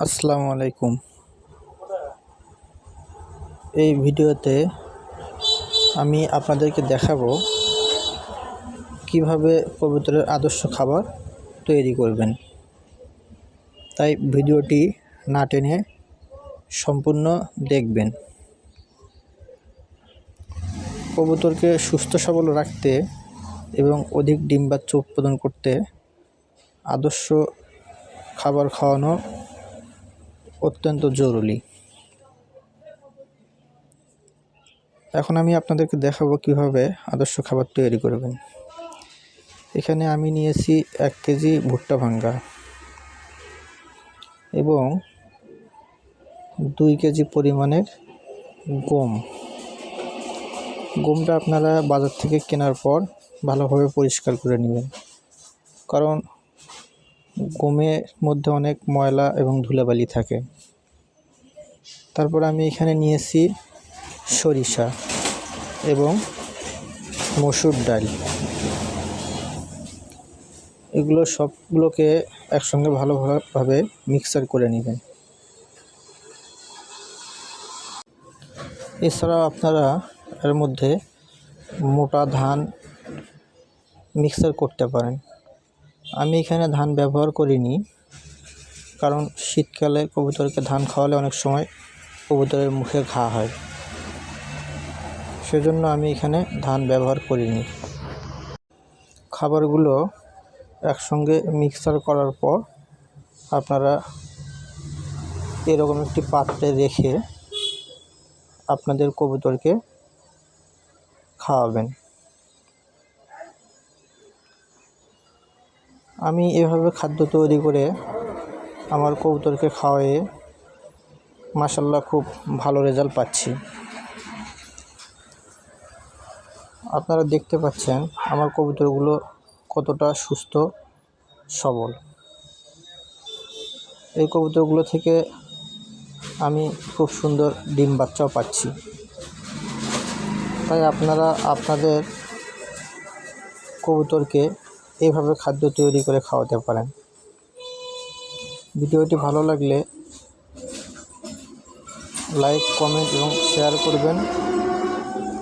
আসসালামু আলাইকুম। এই ভিডিওতে আমি আপনাদেরকে দেখাবো কিভাবে কবুতরের আদর্শ খাবার তৈরি করবেন। তাই ভিডিওটি না টেনে সম্পূর্ণ দেখবেন। কবুতরকে সুস্থ সবল রাখতে এবং অধিক ডিম বাচ্চা উৎপাদন করতে আদর্শ খাবার খাওয়ানো অত্যন্ত জরুরি। এখন আমি আপনাদেরকে দেখাবো কিভাবে আদর্শ খাবার তৈরি করবেন। এখানে আমি নিয়েছি 1 কেজি ভুট্টা ভাঙ্গা এবং 2 কেজি পরিমাণের গমটা আপনারা বাজার থেকে কেনার পর ভালোভাবে পরিষ্কার করে নেবেন, কারণ গমের মধ্যে অনেক ময়লা এবং ধুলাবালি থাকে। তারপর আমি এখানে নিয়েছি সরিষা এবং মসুর ডাল। এগুলো সবগুলোকে একসঙ্গে ভালোভাবে মিক্সার করে নেবেন। এছাড়াও আপনারা এর মধ্যে মোটা ধান মিক্সার করতে পারেন। আমি এখানে ধান ব্যবহার করিনি, কারণ শীতকালে কবুতরকে ধান খাওয়ালে অনেক সময় কবুতরের মুখে ঘা হয়, সেজন্য আমি এখানে ধান ব্যবহার করিনি। খাবারগুলো একসঙ্গে মিক্সার করার পর আপনারা এরকম একটি পাত্রে রেখে আপনাদের কবুতরকে খাওয়াবেন। আমি এভাবে খাদ্য তৈরি করে আমার কবুতরকে খাওয়ায়ে মাশাআল্লাহ খুব ভালো রেজাল্ট পাচ্ছি। আপনারা দেখতে পাচ্ছেন আমার কবুতরগুলো কতটা সুস্থ সবল। এই কবুতরগুলো থেকে আমি খুব সুন্দর ডিম বাচ্চাও পাচ্ছি। তাই আপনারা আপনাদের কবুতরকে এইভাবে খাদ্য তৈরি করে খাওয়াতে পারেন। ভিডিওটি ভালো লাগলে লাইক, কমেন্ট এবং শেয়ার করবেন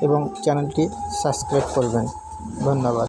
এবং চ্যানেলটি সাবস্ক্রাইব করবেন। ধন্যবাদ।